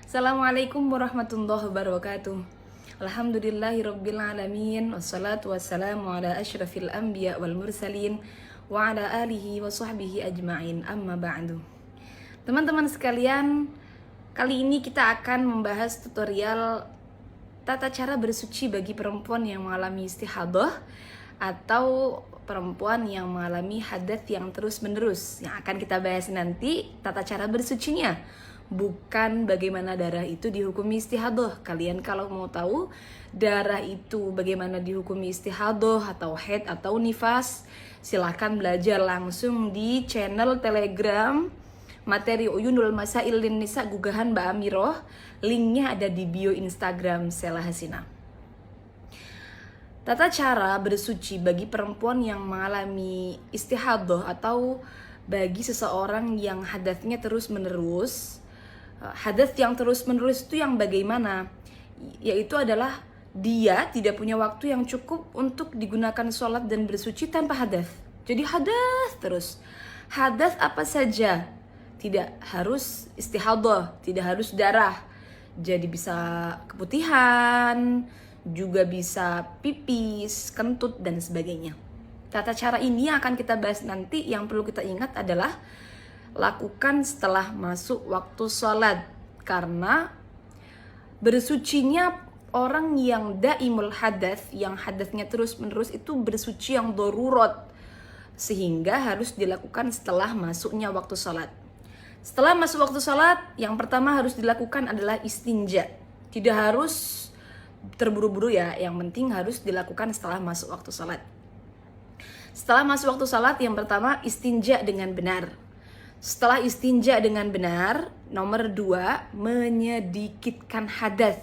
Assalamualaikum warahmatullahi wabarakatuh. Alhamdulillahirabbil alamin wassalatu wassalamu ala asyrafil anbiya wal mursalin wa ala alihi wa sahbihi ajmain. Amma ba'du. Teman-teman sekalian, kali ini kita akan membahas tutorial tata cara bersuci bagi perempuan yang mengalami istihadah atau perempuan yang mengalami hadas yang terus-menerus. Yang akan kita bahas nanti tata cara bersucinya, bukan bagaimana darah itu dihukumi istihadah. Kalian kalau mau tahu darah itu bagaimana dihukumi istihadah atau haid atau nifas, silahkan belajar langsung di channel Telegram Materi Uyunul Masail Lin Nisa Gugahan Mbak Amiroh. Linknya ada di bio Instagram Sela Hasina. Tata cara bersuci bagi perempuan yang mengalami istihadah atau bagi seseorang yang hadatnya terus-menerus. Hadas yang terus-menerus itu yang bagaimana? Yaitu adalah dia tidak punya waktu yang cukup untuk digunakan sholat dan bersuci tanpa hadas. Jadi hadas terus. Hadas apa saja, tidak harus istihadah, tidak harus darah. Jadi bisa keputihan, juga bisa pipis, kentut, dan sebagainya. Tata cara ini yang akan kita bahas nanti. Yang perlu kita ingat adalah lakukan setelah masuk waktu sholat, karena bersucinya orang yang daimul hadas, yang hadasnya terus menerus, itu bersuci yang darurat, sehingga harus dilakukan setelah masuknya waktu sholat. Setelah masuk waktu sholat, yang pertama harus dilakukan adalah istinja. Tidak harus terburu-buru ya, yang penting harus dilakukan setelah masuk waktu sholat. Setelah masuk waktu sholat, yang pertama istinja dengan benar. Setelah istinja dengan benar, nomor 2, menyedikitkan hadas.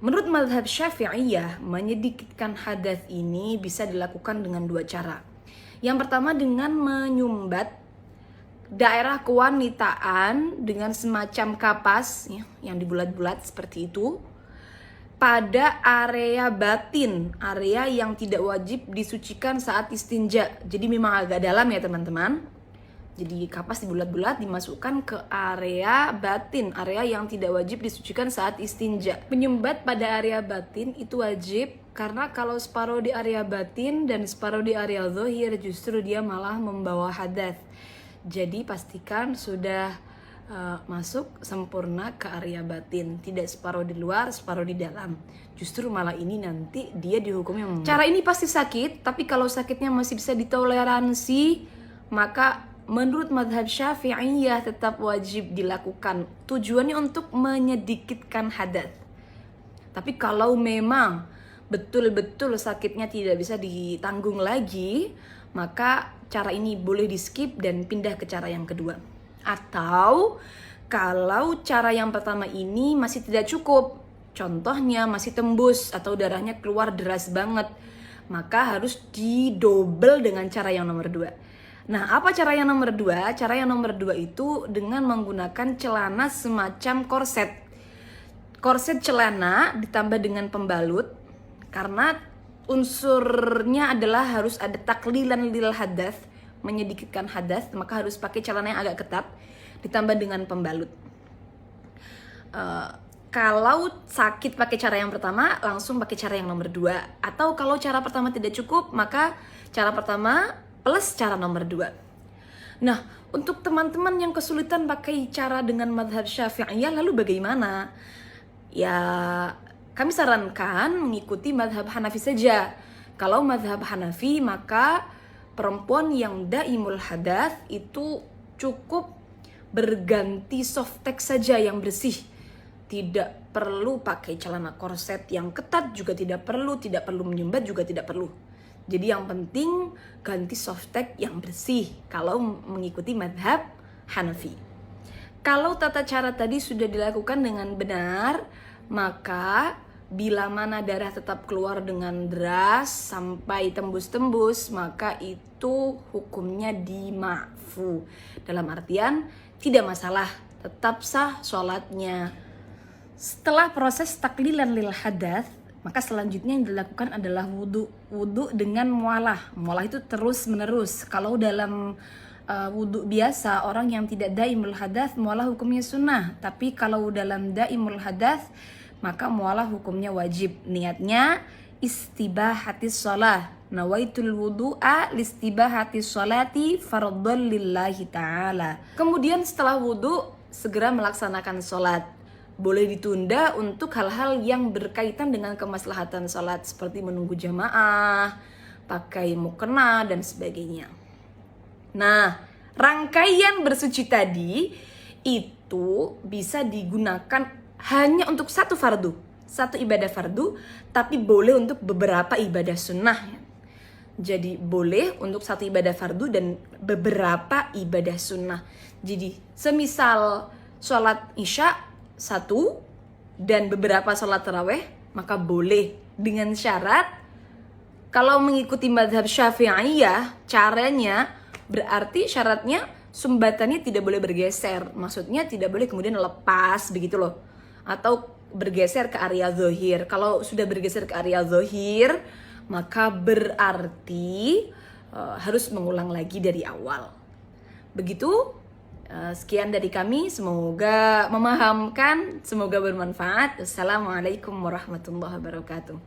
Menurut mazhab Syafi'iyah, menyedikitkan hadas ini bisa dilakukan dengan 2 cara. Yang pertama dengan menyumbat daerah kewanitaan dengan semacam kapas ya, yang dibulat-bulat seperti itu pada area batin, area yang tidak wajib disucikan saat istinja. Jadi memang agak dalam ya teman-teman. Jadi kapas dibulat-bulat dimasukkan ke area batin, area yang tidak wajib disucikan saat istinja. Menyumbat pada area batin itu wajib, karena kalau separuh di area batin dan separuh di area zahir justru dia malah membawa hadas. Jadi pastikan sudah masuk sempurna ke area batin, tidak separuh di luar, separuh di dalam. Justru malah ini nanti dia dihukumi. Cara ini pasti sakit, tapi kalau sakitnya masih bisa ditoleransi, maka menurut mazhab Syafi'iyah tetap wajib dilakukan. Tujuannya untuk menyedikitkan hadas. Tapi kalau memang betul-betul sakitnya tidak bisa ditanggung lagi, maka cara ini boleh di skip dan pindah ke cara yang kedua. Atau kalau cara yang pertama ini masih tidak cukup, contohnya masih tembus atau darahnya keluar deras banget, maka harus didobel dengan cara yang nomor 2. Nah, apa cara yang nomor 2? Cara yang nomor 2 itu dengan menggunakan celana semacam korset. Korset celana ditambah dengan pembalut, karena unsurnya adalah harus ada taklilan lil hadas, menyedikitkan hadas, maka harus pakai celana yang agak ketat ditambah dengan pembalut. Kalau sakit pakai cara yang pertama, langsung pakai cara yang nomor 2. Atau kalau cara pertama tidak cukup, maka cara pertama plus cara nomor 2. Nah, untuk teman-teman yang kesulitan pakai cara dengan mazhab Syafi'iyah, lalu bagaimana? Ya, kami sarankan mengikuti mazhab Hanafi saja. Kalau mazhab Hanafi, maka perempuan yang daimul hadas itu cukup berganti softtek saja yang bersih. Tidak perlu pakai celana korset yang ketat, juga tidak perlu menyumbat, juga tidak perlu. Jadi yang penting ganti softtek yang bersih kalau mengikuti mazhab Hanafi. Kalau tata cara tadi sudah dilakukan dengan benar, maka bila mana darah tetap keluar dengan deras sampai tembus-tembus, maka itu hukumnya dima'fu. Dalam artian tidak masalah, tetap sah sholatnya. Setelah proses taklilan lil hadas, maka selanjutnya yang dilakukan adalah wudhu. Wudhu dengan mualah. Mualah itu terus menerus. Kalau dalam wudhu biasa, orang yang tidak daimul hadath mualah hukumnya sunnah. Tapi kalau dalam daimul hadath maka mualah hukumnya wajib. Niatnya istibahatis shalah. Nawaitul wudu'a listibahatis sholati fardhan lillahi ta'ala. Kemudian setelah wudhu segera melaksanakan sholat. Boleh ditunda untuk hal-hal yang berkaitan dengan kemaslahatan sholat seperti menunggu jamaah, pakai mukena dan sebagainya. Nah, rangkaian bersuci tadi itu bisa digunakan hanya untuk satu fardu, satu ibadah fardu, tapi boleh untuk beberapa ibadah sunnah. Jadi boleh untuk satu ibadah fardu dan beberapa ibadah sunnah. Jadi semisal sholat isya satu dan beberapa sholat taraweh, maka boleh dengan syarat kalau mengikuti madhab syafi'iyah caranya berarti syaratnya sumbatannya tidak boleh bergeser. Maksudnya tidak boleh kemudian lepas begitu loh. Atau bergeser ke area zahir. Kalau sudah bergeser ke area zahir, maka berarti harus mengulang lagi dari awal. Begitu. Sekian dari kami, semoga memahamkan, semoga bermanfaat. Assalamualaikum warahmatullahi wabarakatuh.